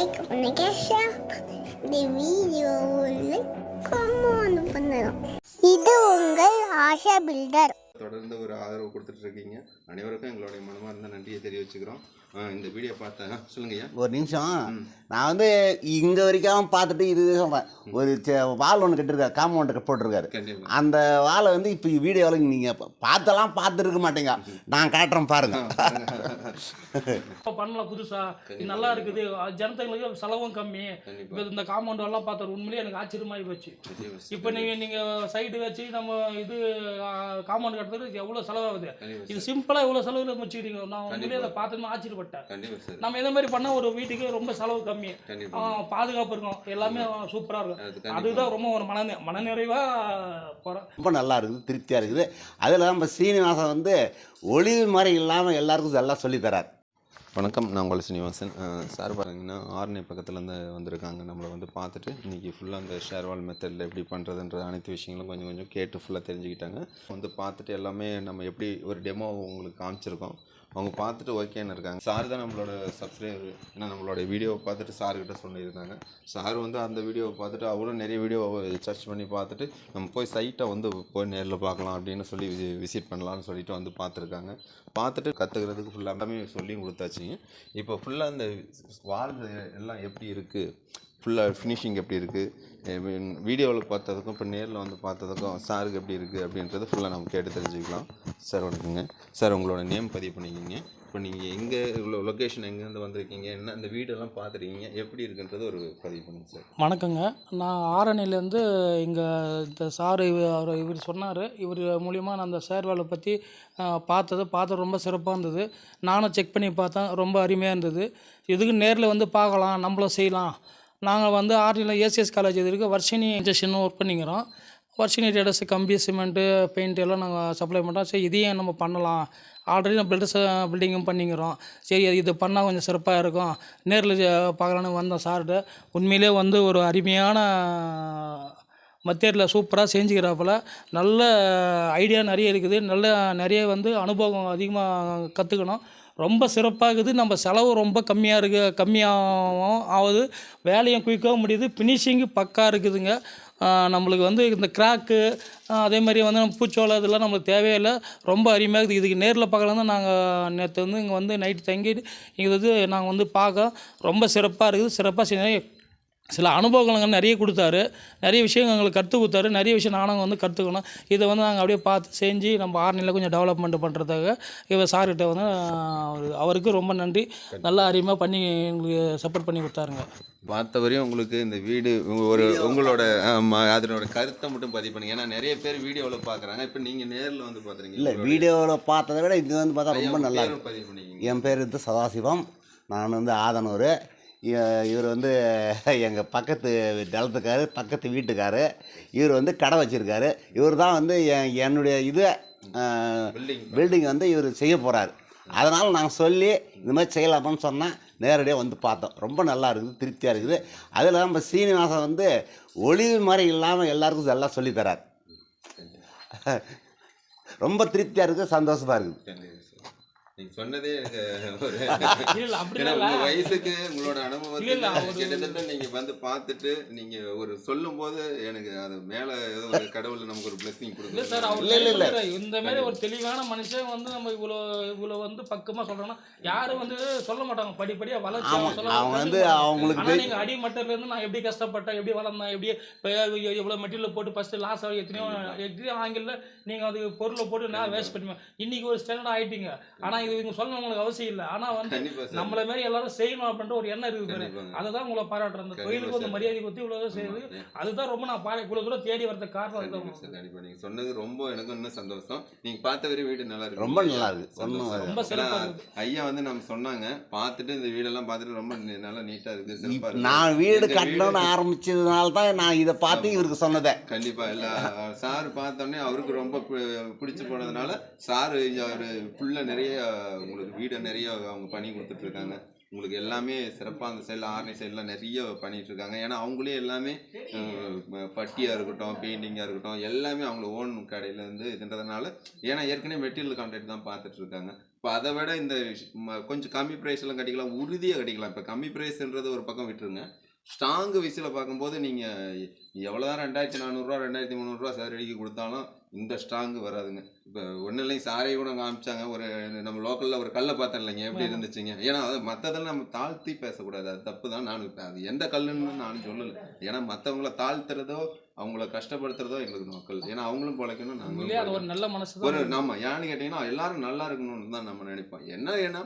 Like பண்ணுங்க, share பண்ணுங்க. இந்த வீடியோவில் கமெண்ட் பண்ணுங்க. இது உங்கள் ஆஷா பில்டர். தொடர்ந்து ஒரு ஆதரவு கொடுத்துட்டு இருக்கீங்க. அனைவருக்கும் எங்களுடைய மனமார்ந்த நன்றியை தெரிவிச்சுக்கிறோம். இந்த வீடியோ பார்த்தேன். சொல்லுங்கய்யா. ஒரு நிமிஷம். நான் வந்து இங்கே வரைக்கும் பார்த்துட்டு இது சொல்கிறேன். ஒரு வால் ஒன்று கட்டிருக்காரு, காம்பவுண்டு போட்டிருக்காரு. அந்த வாலை வந்து இப்போ வீடியோவில் நீங்கள் பார்த்தெல்லாம் பார்த்துருக்க மாட்டீங்க. நான் காட்டுறேன் பாருங்க. பண்ணலாம் புதுசா, நல்லா இருக்குது. ஜனத்தங்களுக்கு செலவும் கம்மி. இப்போ இந்த காம்பவுண்ட் எல்லாம் பார்த்தோம், உண்மையிலேயே எனக்கு ஆச்சரியமாகி போச்சு. இப்போ நீங்கள் சைடு வச்சு நம்ம இது காம்பவுண்ட் கட்டுறதுக்கு எவ்வளோ செலவாகுது. இது சிம்பிளாக எவ்வளோ செலவில் முடிச்சுக்கிட்டீங்க. நான் உண்மையிலேயே அதை பார்த்துன்னு ஆச்சரியப்பட்டேன். நம்ம இந்த மாதிரி பண்ணால் ஒரு வீட்டுக்கு ரொம்ப செலவு கம்மி, பாதுகாப்பு இருக்கும், எல்லாமே சூப்பராக இருக்கும். அதுதான் ரொம்ப ஒரு மனநிறைவாக போகிறேன். ரொம்ப நல்லா இருக்குது, திருப்தியாக இருக்குது. அதில் நம்ம சீனிவாசன் வந்து ஒளிவு மாதிரி இல்லாமல் எல்லாருக்கும் எல்லாம் சொல்லித்தரார். வணக்கம், நான் உங்கள் சீனிவாசன். சார் பார்த்தீங்கன்னா ஆர்னே பக்கத்துலேருந்து வந்திருக்காங்க. நம்மளை வந்து பார்த்துட்டு இன்றைக்கி ஃபுல்லாக அந்த ஷேர்வால் மெத்தடில் எப்படி பண்ணுறதுன்ற அனைத்து விஷயங்களும் கொஞ்சம் கொஞ்சம் கேட்டு ஃபுல்லாக தெரிஞ்சுக்கிட்டாங்க. வந்து பார்த்துட்டு எல்லாமே நம்ம எப்படி ஒரு டெமோ உங்களுக்கு காமிச்சிருக்கோம். அவங்க பார்த்துட்டு ஓகேன்னு இருக்காங்க. சார் தான் நம்மளோட சப்ஸ்கிரைபர். ஏன்னா நம்மளோட வீடியோவை பார்த்துட்டு சார்கிட்ட சொல்லியிருந்தாங்க. சார் வந்து அந்த வீடியோவை பார்த்துட்டு அவரும் நிறைய வீடியோவை சர்ச் பண்ணி பார்த்துட்டு நம்ம போய் சைட்டை வந்து போய் நேரில் பார்க்கலாம் அப்படின்னு சொல்லி விசிட் பண்ணலான்னு சொல்லிட்டு வந்து பார்த்துருக்காங்க. பார்த்துட்டு கற்றுக்கிறதுக்கு ஃபுல்லாக எல்லாமே சொல்லி கொடுத்தாச்சுங்க. இப்போ ஃபுல்லாக அந்த வால் எல்லாம் எப்படி இருக்குது, ஃபுல்லாக ஃபினிஷிங் எப்படி இருக்குது, வீடியோவில் பார்த்ததுக்கும் இப்போ நேரில் வந்து பார்த்ததுக்கும் சாருக்கு எப்படி இருக்குது அப்படின்றது ஃபுல்லாக நம்ம கேட்டு தெரிஞ்சுக்கலாம். சார் வணக்கங்க. சார் உங்களோட நேம் பதிவு பண்ணிக்கிங்க. இப்போ நீங்கள் எங்கே இவ்வளோ லொக்கேஷன் எங்கேருந்து வந்திருக்கீங்க, என்ன இந்த வீடெல்லாம் பார்த்துருக்கீங்க, எப்படி இருக்குன்றது ஒரு பதிவு பண்ணுங்க சார். வணக்கங்க. நான் ஆரணிலேருந்து இங்கே இந்த சார் இவர் சொன்னார். இவர் மூலிமா நான் அந்த ஷேர்வாலை பற்றி பார்த்து ரொம்ப சிறப்பாக இருந்தது. நானும் செக் பண்ணி பார்த்தேன், ரொம்ப அருமையாக இருந்தது. இதுக்கு நேரில் வந்து பார்க்கலாம், நம்மளும் செய்யலாம். நாங்கள் வந்து ஆர்னியில் ஏசிஎஸ் காலேஜ் இது இருக்குது, வர்ஷினி இன்ஜெக்ஷன் ஒர்க் பண்ணிக்கிறோம். வர்ஷினி டேடஸ் கம்பி, சிமெண்ட்டு, பெயிண்ட் எல்லாம் நாங்கள் சப்ளை பண்ணுறோம். சரி, இதையும் நம்ம பண்ணலாம். ஆல்ரெடி நம்ம பில்டிங்கும் பண்ணிக்கிறோம். சரி, இது பண்ணால் கொஞ்சம் சிறப்பாக இருக்கும், நேரில் பார்க்கலான்னு வந்தோம் சார்கிட்ட. உண்மையிலே வந்து ஒரு அருமையான மெத்தேடில் சூப்பராக செஞ்சுக்கிறாப்புல. நல்ல ஐடியா நிறைய இருக்குது. நிறைய வந்து அனுபவம் அதிகமாக கற்றுக்கணும். ரொம்ப சிறப்பாக இருக்குது. நம்ம செலவு ரொம்ப கம்மியாகவும் ஆகுது, வேலையும் குயிக்காகவும் முடியுது. ஃபினிஷிங்கு பக்கா இருக்குதுங்க. நம்மளுக்கு வந்து இந்த கிராக்கு அதே மாதிரி வந்து நம்ம பூச்சோலை இதெல்லாம் நம்மளுக்கு தேவையில்லை. ரொம்ப அருமையாக இருக்குது. இதுக்கு நேரில் பார்க்கலாம் தான் நாங்கள் நேற்று வந்து இங்கே வந்து நைட்டு தங்கிட்டு இங்கே வந்து நாங்கள் வந்து பார்க்க ரொம்ப சிறப்பாக இருக்குது. சிறப்பாக செஞ்சு சில அனுபவங்கள் நிறைய கொடுத்தாரு, நிறைய விஷயங்கள் எங்களுக்கு கற்றுக் கொடுத்தாரு. நிறைய விஷயம் நானும் வந்து கற்றுக்கணும். இதை வந்து நாங்கள் அப்படியே பார்த்து செஞ்சு நம்ம ஆர்னியில் கொஞ்சம் டெவலப்மெண்ட் பண்ணுறதுக்காக இவர் சார்கிட்ட வந்து அவருக்கு ரொம்ப நன்றி. நல்லா அருமையாக பண்ணி எங்களுக்கு சப்போர்ட் பண்ணி கொடுத்தாருங்க. பார்த்தவரையும் உங்களுக்கு இந்த வீடு ஒரு உங்களோட அதனோட கருத்தை மட்டும் பதிவு பண்ணுங்க. ஏன்னா நிறைய பேர் வீடியோவில் பார்க்குறாங்க. இப்போ நீங்கள் நேரில் வந்து பார்த்துறீங்க. இல்லை, வீடியோவில் பார்த்ததை விட இது வந்து பார்த்தா ரொம்ப நல்லா இருக்கும். பதிவு பண்ணிங்க. என் பேர் வந்து சதாசிவம். நான் வந்து ஆதனூர். இவர் வந்து எங்கள் பக்கத்து நிலத்துக்காரு, பக்கத்து வீட்டுக்காரு. இவர் வந்து கடை வச்சுருக்காரு. இவர் தான் வந்து என்னுடைய இது பில்டிங் வந்து இவர் செய்ய போகிறாரு. அதனால் நான் சொல்லி இந்த மாதிரி செய்யலாமான்னு சொன்னால் நேரடியாக வந்து பார்த்தோம். ரொம்ப நல்லா இருக்குது, திருப்தியாக இருக்குது. அதில் நம்ம சீனிவாசன் வந்து ஒளிவு மாதிரி இல்லாமல் எல்லாருக்கும் எல்லாம் சொல்லித்தரார். ரொம்ப திருப்தியாக இருக்குது, சந்தோஷமாக இருக்குது. நீங்க சொன்னதே உங்க வயசுக்கு உங்களோட அனுபவத்துக்கு கிட்டத்தட்ட நீங்க வந்து பார்த்துட்டு நீங்க ஒரு சொல்லும் போது எனக்கு அது மேல ஏதோ ஒரு கடவுள் நமக்கு ஒரு பிளெஸிங் கொடுக்குது. இந்த மாதிரி ஒரு தெளிவான மனுஷன் வந்து நம்ம இவ்வளவு வந்து பக்கமா சொல்றோம்னா யாரும் வந்து சொல்ல மாட்டாங்க. படிப்படியா வளர்ச்சி அவங்களுக்கு நீங்க அடிமட்டத்துல இருந்து நான் எப்படி கஷ்டப்பட்டேன், எப்படி வளர்ந்தேன், எப்படி இவ்வளவு மெட்டீரியல் போட்டு ஃபர்ஸ்ட் லாஸ் ஆகி எத்தனையோ ஆங்கில நீங்க அது பொருளை போட்டு நான் வேஸ்ட் பண்ணுவேன். இன்னைக்கு ஒரு ஸ்டாண்டர்ட் ஆயிட்டீங்க. ஆனா இவங்க சொல்லணும் உங்களுக்கு அவசியம் இல்லை. ஆனா வந்து நம்மள மாதிரி எல்லாரும் செய்யணும் அப்படின்ற ஒரு எண்ணம் இருக்குது. அதுதான் உங்களை பாராட்டுறேன். அந்த தொழிலுக்கு வந்து மரியாதை கொடுத்து இவ்வளவு செய்யுது. அதுதான் ரொம்ப நான் இவ்வளவு தூரம் தேடி வரதுக்கு காரணம். கண்டிப்பா நீங்க சொன்னது ரொம்ப எனக்கு இன்னும் சந்தோஷம். நீங்க பார்த்த வரை வீடு நல்லா இருக்கு, ரொம்ப நல்லா இருக்கு, ரொம்ப சிறப்பா இருக்கு. ஐயா வந்து நம்ம சொன்னாங்க, பார்த்துட்டு இந்த வீடெல்லாம் பார்த்துட்டு ரொம்ப நல்லா நீட்டா இருக்கு, சிறப்பா இருக்கு. நான் வீடு கட்டணும்னு ஆரம்பிச்சதுனால தான் நான் இதை பார்த்து இவருக்கு சொன்னதே. கண்டிப்பா இல்ல சார் பார்த்தோன்னே அவருக்கு ரொம்ப பிடிச்சு போனதுனால சார் அவரு ஃபுல்லா நிறைய உங்களுக்கு வீடு நிறைய அவங்க பண்ணி கொடுத்துட்ருக்காங்க. உங்களுக்கு எல்லாமே சிறப்பாக அந்த சைடில் ஆர்னி சைடில் நிறைய பண்ணிகிட்ருக்காங்க. ஏன்னா அவங்களே எல்லாமே பட்டியாக இருக்கட்டும், பெயிண்டிங்காக இருக்கட்டும், எல்லாமே அவங்கள ஓன் கடையிலேருந்து இதுன்றதுனால, ஏன்னா ஏற்கனவே மெட்டீரியல் கான்ட்ராக்ட் தான் பார்த்துட்ருக்காங்க. இப்போ அதை விட இந்த கொஞ்சம் கம்மி ப்ரைஸ்லாம் கட்டிக்கலாம், உறுதியாக கட்டிக்கலாம். இப்போ கம்மி ப்ரைஸ்ன்றது ஒரு பக்கம் விட்டுருங்க, ஸ்ட்ராங்கு விசில் பார்க்கும்போது நீங்கள் எவ்வளோ தான் 2400 2300 சதுரடிக்கு கொடுத்தாலும் இந்த ஸ்ட்ராங்கு வராதுங்க. இப்போ ஒன்றும் இல்லைங்க, சாரையை கூட காமிச்சாங்க. ஒரு நம்ம லோக்கலில் ஒரு கல்லை பார்த்தேன் இல்லைங்க, எப்படி இருந்துச்சுங்க. ஏன்னா அது மற்றதெல்லாம் நம்ம தாழ்த்தி பேசக்கூடாது, அது தப்பு தான். நானும் இப்போ அது எந்த கல்லுன்னு நானும் சொல்லலை. ஏன்னா மற்றவங்கள தாழ்த்துறதோ அவங்கள கஷ்டப்படுத்துறதோ எங்களுக்கு நோக்கல். ஏன்னா அவங்களும் பிழைக்கணும், நாங்களும் ஒரு நல்ல மனசு ஒரு நம்ம ஏன்னு கேட்டிங்கன்னா எல்லாரும் நல்லா இருக்கணும்னு தான் நம்ம நினைப்போம். ஏன்னா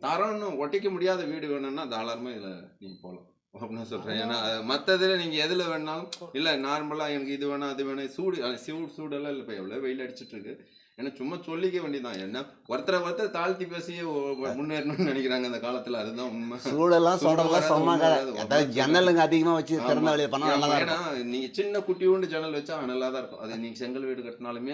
தரம்னு ஒட்டிக்க முடியாத வீடு வேணும்னா தாராளமாக இதில் நீங்கள் போகலாம் அப்படின்னு சொல்கிறேன். ஏன்னா மற்றதில் நீங்கள் எதில் வேணாலும் இல்லை, நார்மலாக எனக்கு இது வேணும் அது வேணும், சூடெல்லாம் இல்லை. இப்போ எவ்வளோ வெயில் அடிச்சிட்ருக்கு, ஏன்னா சும்மா சொல்லிக்க வேண்டியதான். என்ன ஒருத்தரை தாழ்த்தி பேசியே முன்னேறணும்னு நினைக்கிறாங்க அந்த காலத்தில், அதுதான் உண்மை. சூடெல்லாம் சொல்கிறதா ஜன்னலுங்க அதிகமாக வச்சு திறந்த வழியை பண்ணால், ஏன்னா நீங்கள் சின்ன குட்டியோண்டு ஜன்னல் வச்சா அனலாக தான் இருக்கும். அது நீங்கள் செங்கல் வீடு கட்டினாலுமே,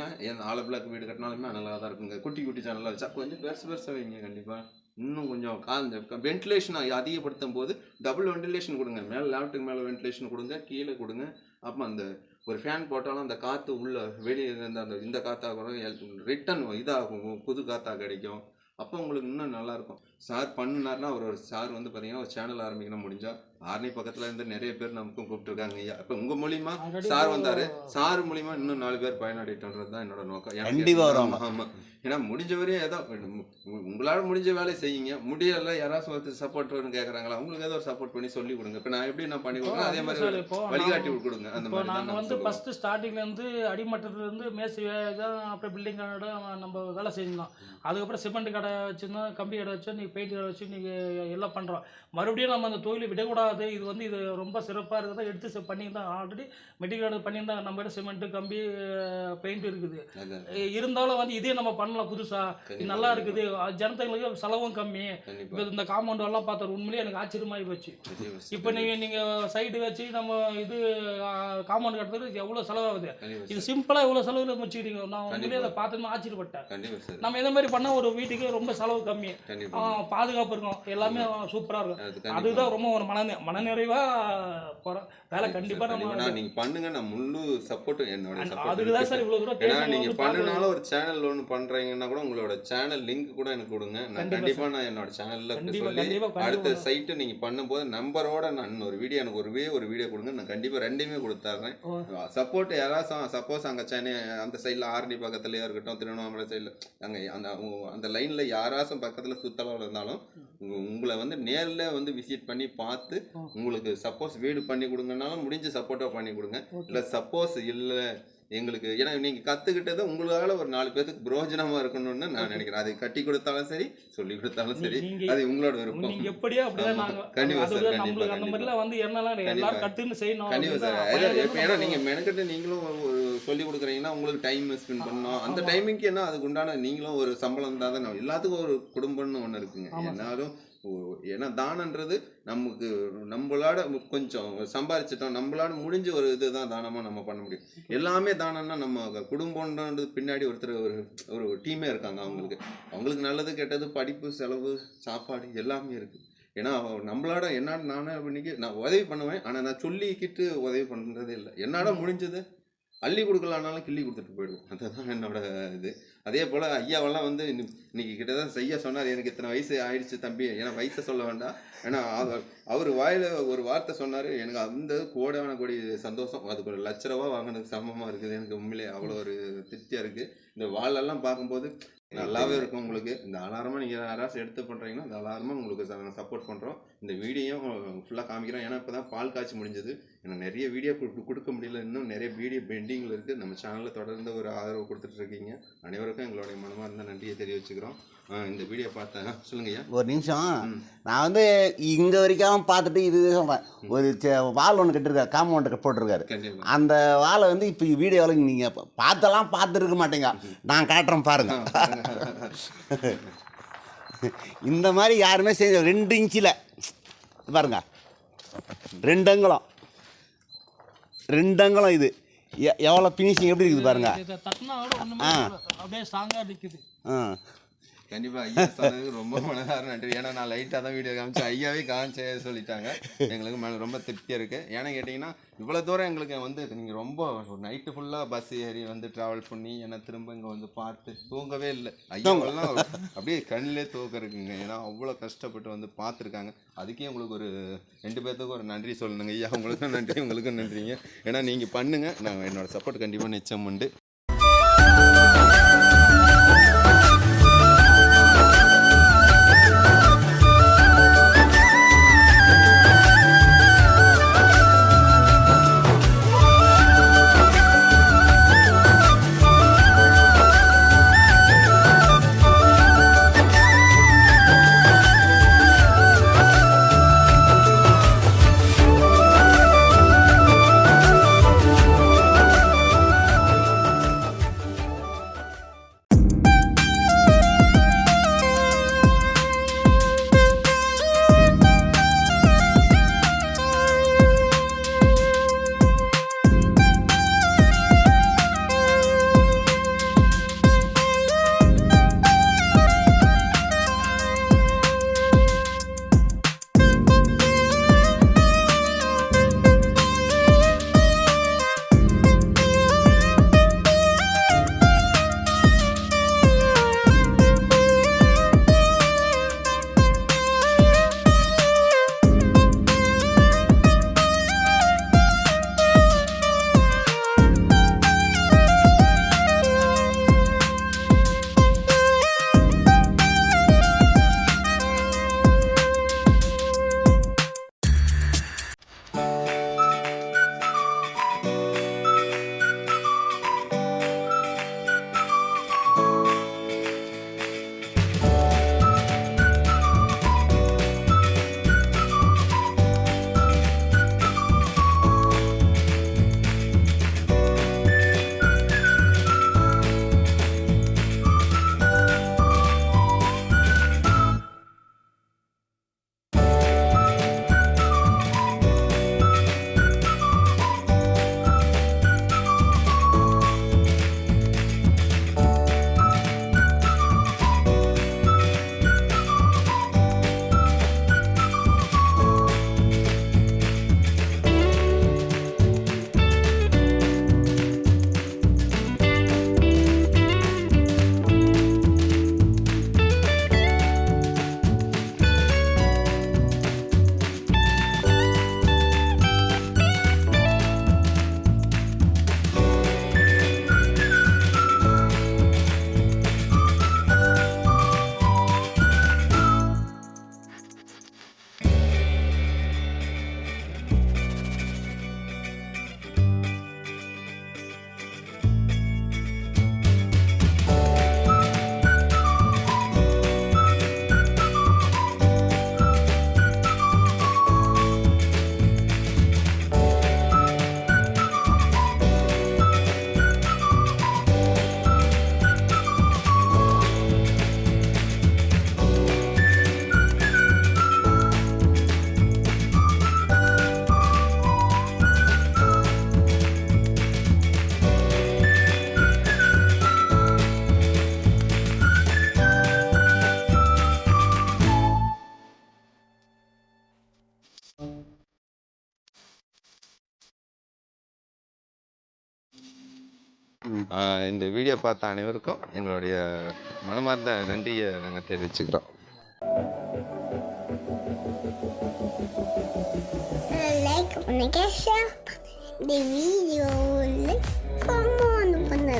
ஆல பிளாக் வீடு கட்டினாலுமே அனலாக தான் இருக்குங்க. குட்டி குட்டி ஜன்னலாக வச்சா கொஞ்சம் பெருசாக வைங்க, கண்டிப்பாக இன்னும் கொஞ்சம் அந்த வென்டிலேஷன் அதிகப்படுத்தும் போது டபுள் வென்டிலேஷன் கொடுங்க. மேலே லேப்டுக்கு மேலே வென்டிலேஷன் கொடுங்க, கீழே கொடுங்க. அப்போ அந்த ஒரு ஃபேன் போட்டாலும் அந்த காற்று உள்ள வெளியே இருந்து அந்த இந்த காற்றாக ரிட்டன் இதாகும், புது காற்றாக கிடைக்கும். அப்போ உங்களுக்கு இன்னும் நல்லாயிருக்கும். சார் பண்ணினார்னா ஒரு சார் வந்து பார்த்தீங்கன்னா ஒரு சேனல் ஆரம்பிக்கணும் முடிஞ்சால் ஆர்னி பக்கத்தில் இருந்து நிறைய பேர் நமக்கும் கூப்பிட்டுருக்காங்க. ஐயா இப்போ உங்கள் மூலிமா சார் வந்தார், சார் மூலிமா இன்னும் 4 பேர் பயனடைகிட்டன்றது தான் என்னோட நோக்கம். கண்டிப்பாக வரும். ஆமாம், ஏன்னா முடிஞ்ச வரையும் ஏதோ உங்களால் முடிஞ்ச வேலையை செய்யுங்க. முடியல யாராச்சும் ஒருத்தர் சப்போர்ட் வேணும்னு கேட்குறாங்களா, உங்களுக்கு ஏதோ ஒரு சப்போர்ட் பண்ணி சொல்லி கொடுங்க. இப்போ நான் எப்படி நான் பண்ணி கொடுக்குறேன் அதே மாதிரி வழிகாட்டி கொடுங்க. அந்த மாதிரி நாங்கள் வந்து ஃபஸ்ட்டு ஸ்டார்டிங்லேருந்து அடிமட்டத்துலேருந்து மேசி தான், அப்புறம் பில்டிங் கடை நம்ம வேலை செஞ்சோம். அதுக்கப்புறம் சிமெண்ட் கடை வச்சுருந்தோம், கம்பி கடை வச்சோம், நீங்கள் பெயிண்ட் கடை வச்சு நீங்கள் எல்லாம் பண்ணுறோம். மறுபடியும் நம்ம அந்த தொழிலை விடக்கூடாது. இது ரொம்ப சிறப்பாக இருக்கிறதா எடுத்து பண்ணியிருந்தோம். ஆல்ரெடி மெட்டீரியல் பண்ணியிருந்தாங்க நம்ம கிட்ட, சிமெண்ட்டு கம்பி பெயிண்ட் இருக்குது. இருந்தாலும் வந்து இதே நம்ம பண்ணலாம் புதுசாக, இது நல்லா இருக்குது. ஜனத்தங்களுக்கு செலவும் கம்மி. இப்போ இந்த காம்பவுண்ட் எல்லாம் பார்த்தாரு உண்மையிலேயே எனக்கு ஆச்சரியமாகி போச்சு. இப்போ நீங்கள் சைடு வச்சு நம்ம இது காம்பவுண்ட் கட்டுறதுக்கு எவ்வளோ செலவாகுது, இது சிம்பிளாக எவ்வளோ செலவில் முடிச்சுக்கிட்டீங்க. நான் உண்மையிலேயே அதை பார்த்துன்னு ஆச்சரியப்பட்டேன். நம்ம இந்த மாதிரி பண்ணால் ஒரு வீட்டுக்கு ரொம்ப செலவு கம்மி, பாதுகாப்பு இருக்கும், எல்லாமே சூப்பராக இருக்கும். அதுதான் ரொம்ப ஒரு மனநிறைவாக போகிறோம் வேலை. கண்டிப்பாக நம்ம நீங்கள் பண்ணுங்க, நான் முழு சப்போர்ட் என்னோட அதுக்கு தான் சார் இவ்வளோ தூரம். ஏன்னா நீங்கள் பண்ணினாலும் ஒரு சேனல் ஒன்று பண்ணுறீங்கன்னா கூட உங்களோட சேனல் லிங்க் கூட எனக்கு கொடுங்க. நான் கண்டிப்பாக நான் என்னோட சேனலில் சொல்லி அடுத்த சைட்டு நீங்கள் பண்ணும்போது நம்பரோட நான் இன்னொரு வீடியோ, எனக்கு ஒரு வீடியோ கொடுங்க, நான் கண்டிப்பாக ரெண்டுமே கொடுத்துட்றேன். சப்போர்ட் யாராச்சும் சப்போஸ் அங்கே சென்னை அந்த சைடில் ஆர்டி பக்கத்துலேயே இருக்கட்டும், திருவண்ணாமலை சைடில் அங்கே அந்த லைனில் யாராச்சும் பக்கத்தில் சுத்தளவில் இருந்தாலும் உங்களை வந்து நேரில் வந்து விசிட் பண்ணி பார்த்து உங்களுக்கு சப்போஸ் வீடு பண்ணி கொடுங்கனாலும் முடிஞ்ச சப்போர்ட்டாக பண்ணி கொடுங்க. இல்லை சப்போஸ் இல்லை எங்களுக்கு, ஏன்னா நீங்கள் கற்றுக்கிட்டது உங்களால் ஒரு 4 பேருக்கு பிரயோஜனமாக இருக்கணும்னு நான் நினைக்கிறேன். அதை கட்டி கொடுத்தாலும் சரி, சொல்லி கொடுத்தாலும் சரி, அது உங்களோட விருப்பம். எப்படியோ அப்படிதான். கண்டிப்பாக சார், கண்டிப்பாக சார். ஏன்னா நீங்கள் மெனக்கிட்டு நீங்களும் சொல்லி கொடுக்குறீங்கன்னா உங்களுக்கு டைம் ஸ்பெண்ட் பண்ணணும். அந்த டைமிங்க்கு என்ன அதுக்கு உண்டான நீங்களும் ஒரு சம்பளம் தான். எல்லாத்துக்கும் ஒரு குடும்பம்னு ஒன்று இருக்குங்க. எல்லாரும் ஏன்னா தானன்றது நமக்கு நம்மளால கொஞ்சம் சம்பாதிச்சிட்டோம், நம்மளால முடிஞ்ச ஒரு இதுதான் தானமாக நம்ம பண்ண முடியும். எல்லாமே தானம்னா நம்ம குடும்பம்ன்றது பின்னாடி ஒருத்தர் ஒரு டீமே இருக்காங்க. அவங்களுக்கு நல்லது கெட்டது, படிப்பு, செலவு, சாப்பாடு எல்லாமே இருக்குது. ஏன்னா நம்மளாட என்னால நானே இன்னைக்கு நான் உதவி பண்ணுவேன், ஆனால் நான் சொல்லிக்கிட்டு உதவி பண்ணுறதே இல்லை. என்னால் முடிஞ்சது அள்ளி கொடுக்கலான்னாலும் கிள்ளி கொடுத்துட்டு போயிடுவோம். அதுதான் என்னோட இது. அதே போல் ஐயாவெல்லாம் வந்து இன்னைக்கு கிட்டதான் செய்ய சொன்னார், எனக்கு இத்தனை வயசு ஆயிடுச்சு தம்பி, ஏன்னா வயசை சொல்ல வேண்டாம். ஏன்னா அவர் வாயில் ஒரு வார்த்தை சொன்னார், எனக்கு அந்த கோடான கோடி சந்தோஷம். அதுக்கு ஒரு லட்ச ரூபா வாங்கினதுக்கு சமமாக இருக்குது. எனக்கு உண்மையிலே அவ்வளோ ஒரு திருப்தியாக இருக்குது. இந்த வாழெல்லாம் பார்க்கும்போது நல்லாவே இருக்கும். உங்களுக்கு இந்த அலாரமாக நீங்கள் யாராச்சும் எடுத்து பண்ணுறீங்கன்னா இந்த அலாரமாக உங்களுக்கு நாங்கள் சப்போர்ட் பண்ணுறோம். இந்த வீடியோ ஃபுல்லாக காமிக்கிறோம். ஏன்னா இப்போ தான் பால் காய்ச்சி முடிஞ்சது, எனக்கு நிறைய வீடியோ கொடுக்க முடியல, இன்னும் நிறைய வீடியோ பெண்டிங்கில் இருக்குது. நம்ம சேனலில் தொடர்ந்து ஒரு ஆதரவு கொடுத்துட்ருக்கீங்க. அனைவருக்கும் எங்களுடைய மனமார்ந்த நன்றியை தெரிவிச்சுக்கிறோம். இந்த வீடியோ பார்த்தேன், சொல்லுங்கய்யா. ஒரு நிமிஷம், நான் வந்து இங்கே வரைக்கும் பார்த்துட்டு இது சொல்கிறேன். ஒரு வால் ஒன்று கட்டிருக்காரு, காம்பவுண்டு போட்டிருக்காரு. அந்த வாலை வந்து இப்போ வீடியோவில் நீங்கள் பார்த்துருக்க மாட்டீங்க, நான் காட்டுறேன் பாருங்க. இந்த மாதிரி யாருமே செஞ்ச 2 இன்ச்சில் பாருங்க, 2 அங்குலம் இது எவ்வளோ ஃபினிஷிங் எப்படி இருக்குது பாருங்க. கண்டிப்பாக ஐயா சொன்னதுக்கு ரொம்ப மனதார நன்றி. ஏன்னா நான் லைட்டாக தான் வீடியோ காமிச்சு ஐயாவே காமிச்சே சொல்லிட்டாங்க. எங்களுக்கு ரொம்ப திருப்தியாக இருக்குது. ஏன்னா கேட்டிங்கன்னா இவ்வளோ தூரம் எங்களுக்கு வந்து நீங்கள் ரொம்ப ஒரு நைட்டு ஃபுல்லாக பஸ் ஏறி வந்து ட்ராவல் பண்ணி என்னை திரும்ப இங்கே வந்து பார்த்து தூங்கவே இல்லை. ஐயாவெல்லாம் அப்படியே கண்ணிலே தூக்கம் இருக்குங்க. ஏன்னா அவ்வளோ கஷ்டப்பட்டு வந்து பார்த்துருக்காங்க. அதுக்கே உங்களுக்கு ஒரு 2 பேர்த்துக்கும் ஒரு நன்றி சொல்லணுங்க. ஐயா உங்களுக்கும் நன்றி, உங்களுக்கும் நன்றிங்க. ஏன்னா நீங்கள் பண்ணுங்கள், நான் என்னோடய சப்போர்ட் கண்டிப்பாக நிச்சயம் உண்டு. இந்த வீடியோ பார்த்த அனைவருக்கும் எங்களுடைய மனமார்ந்த நன்றியை நாங்கள் தெரிவிச்சுக்கிறோம். லைக் பண்ணுங்க, ஷேர் பண்ணுங்க. இந்த வீடியோவில் கமெண்ட் பண்ணுங்க.